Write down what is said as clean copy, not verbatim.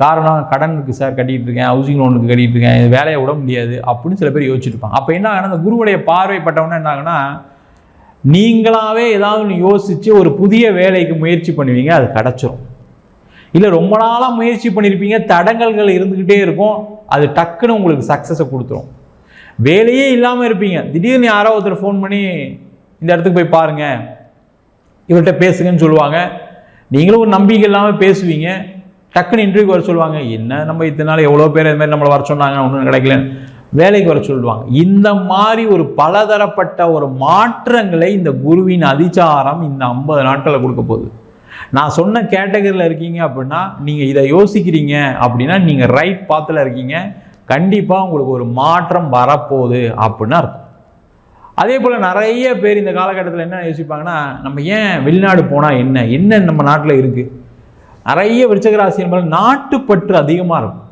காரணம் கடன் இருக்குது சார், கட்டிகிட்டு இருக்கேன், ஹவுசிங் லோனுக்கு கட்டிகிட்டு இருக்கேன், வேலையை விட முடியாது அப்படின்னு சில பேர் யோசிச்சுருப்பாங்க. அப்போ என்ன ஆகுனா, அந்த குருவுடைய பார்வைப்பட்டவொன்னே என்ன ஆகுனா, நீங்களாகவே ஏதாவது ஒன்று யோசித்து ஒரு புதிய வேலைக்கு முயற்சி பண்ணுவீங்க, அது கிடச்சிரும். இல்லை ரொம்ப நாளாக முயற்சி பண்ணியிருப்பீங்க, தடங்கல்கள் இருந்துக்கிட்டே இருக்கும், அது டக்குன்னு உங்களுக்கு சக்ஸஸை கொடுத்துரும். வேலையே இல்லாமல் இருப்பீங்க, திடீர்னு யாரோ ஒருத்தர் ஃபோன் பண்ணி இந்த இடத்துக்கு போய் பாருங்கள், இவர்கிட்ட பேசுங்கன்னு சொல்லுவாங்க. நீங்களும் ஒரு நம்பிக்கை இல்லாமல் பேசுவீங்க, டக்குன்னு இன்டர்வியூக்கு வர சொல்லுவாங்க. என்ன நம்ம இத்தனை நாள் எவ்வளோ பேர் இது மாதிரி நம்மளை வர சொன்னாங்க, ஒன்றும் கிடைக்கல, வேலைக்கு வர சொல்லுவாங்க. இந்த மாதிரி ஒரு பலதரப்பட்ட ஒரு மாற்றங்களை இந்த குருவின் அதிசாரம் இந்த 50 நாட்களில் கொடுக்க போகுது. நான் சொன்ன கேட்டகரியில் இருக்கீங்க அப்படின்னா, நீங்கள் இதை யோசிக்கிறீங்க அப்படின்னா நீங்கள் ரைட் பாத்தில் இருக்கீங்க. கண்டிப்பாக உங்களுக்கு ஒரு மாற்றம் வரப்போகுது அப்படின்னு அர்த்தம். அதே போல் நிறைய பேர் இந்த காலகட்டத்தில் என்ன யோசிப்பாங்கன்னா, நம்ம ஏன் வெளிநாடு போனால் என்ன நம்ம நாட்டில் இருக்குது. நிறைய விருச்சிக ராசி என்பது நாட்டுப்பற்று அதிகமாக இருக்கும்.